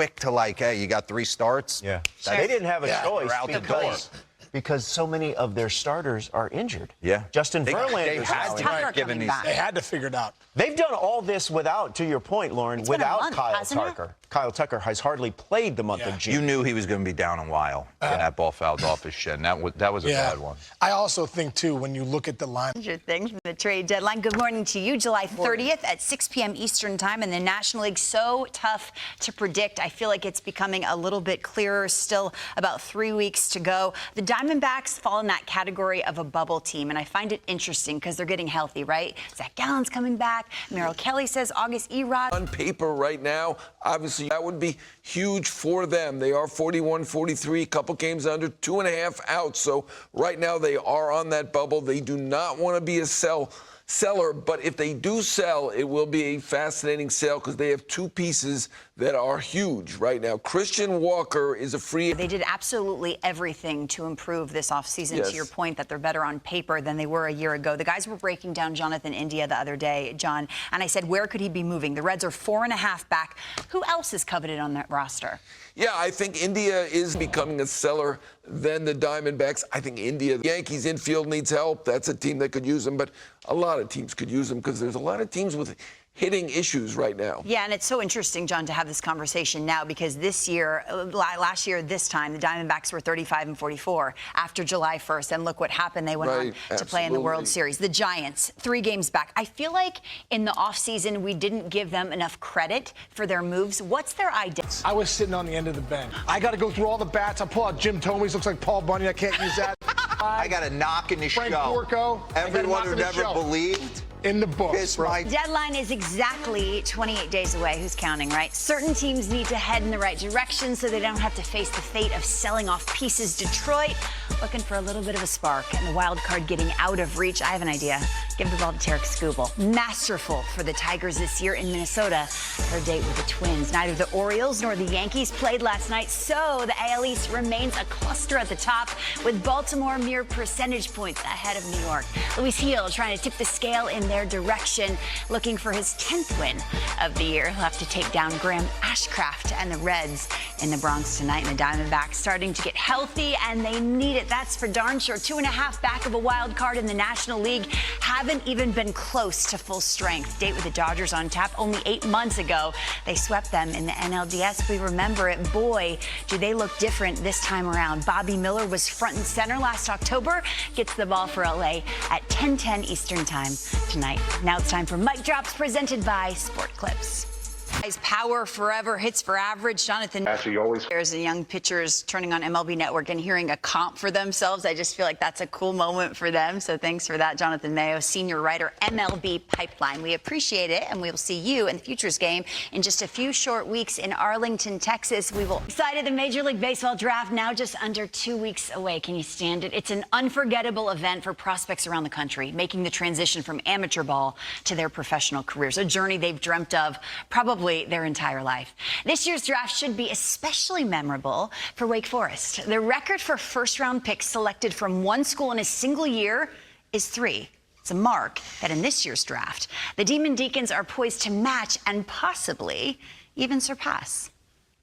quick to like, hey, you got 3 starts. Yeah. Sure. They didn't have a choice out the door. because so many of their starters are injured. Yeah. Justin Verlander. They had to give these. They had to figure it out. They've done all this without, to your point, Lauren, without month, Kyle hasn't it? Tucker. Kyle Tucker has hardly played the month of June. You knew he was going to be down a while, and that ball fouled off his shin. That was a bad one. I also think, too, when you look at the line. Thing from the trade deadline. Good morning to you. July 30th at 6 p.m. Eastern time in the National League. So tough to predict. I feel like it's becoming a little bit clearer. Still about 3 weeks to go. The Diamondbacks fall in that category of a bubble team, and I find it interesting because they're getting healthy, right? Zach Gallen's coming back. Merrill Kelly says August Erod. On paper right now, obviously that would be huge for them. They are 41-43, a couple games under, 2.5 out. So right now they are on that bubble. They do not want to be a seller, but if they do sell, it will be a fascinating sale because they have 2 pieces that are huge right now. Christian Walker is a free. They did absolutely everything to improve this offseason, Yes. to your point that they're better on paper than they were a year ago. The guys were breaking down Jonathan India the other day, John, and I said, where could he be moving? The Reds are 4.5 back. Who else is coveted on that roster? Yeah, I think India is becoming a seller than the Diamondbacks. I think India, the Yankees infield needs help. That's a team that could use them, but a lot of teams could use them because there's a lot of teams with hitting issues right now. Yeah, and it's so interesting, John, to have this conversation now because this year, last year, this time, the Diamondbacks were 35-44 after July 1st, and look what happened. They went on to play in the World Series. The Giants, 3 games back. I feel like in the offseason, we didn't give them enough credit for their moves. What's their idea? I was sitting on the end of the bench. I got to go through all the bats. I pull out Jim Thomas. Looks like Paul Bunyan. I can't use that. I got a knock in the Frank show. Porco. Everyone who never believed. In the books, It's my Deadline is exactly 28 days away. Who's counting, right? Certain teams need to head in the right direction so they don't have to face the fate of selling off pieces. Detroit looking for a little bit of a spark, and the wild card getting out of reach. I have an idea. Give the ball to Tarek Skubal. Masterful for the Tigers this year in Minnesota. Their date with the Twins. Neither the Orioles nor the Yankees played last night, so the AL East remains a cluster at the top, with Baltimore mere percentage points ahead of New York. Luis Heel trying to tip the scale in their direction, looking for his 10th win of the year. He'll have to take down Graham Ashcraft and the Reds in the Bronx tonight. And the Diamondbacks starting to get healthy, and they need it. That's for darn sure. 2.5 back of a wild card in the National League. Haven't even been close to full strength. Date with the Dodgers on tap only 8 months ago. They swept them in the NLDS. We remember it. Boy, do they look different this time around. Bobby Miller was front and center last October. Gets the ball for LA at 10:10 Eastern time tonight. Now it's time for Mic Drops presented by Sport Clips. Power forever, hits for average. Jonathan, there's the young pitchers turning on MLB Network and hearing a comp for themselves. I just feel like that's a cool moment for them. So thanks for that, Jonathan Mayo, senior writer, MLB Pipeline. We appreciate it, and we will see you in the Futures game in just a few short weeks in Arlington, Texas. We will excited the Major League Baseball draft now just under 2 weeks away. Can you stand it? It's an unforgettable event for prospects around the country, making the transition from amateur ball to their professional careers, a journey they've dreamt of probably their entire life. This year's draft should be especially memorable for Wake Forest. The record for first-round picks selected from one school in a single year is 3. It's a mark that in this year's draft, the Demon Deacons are poised to match and possibly even surpass.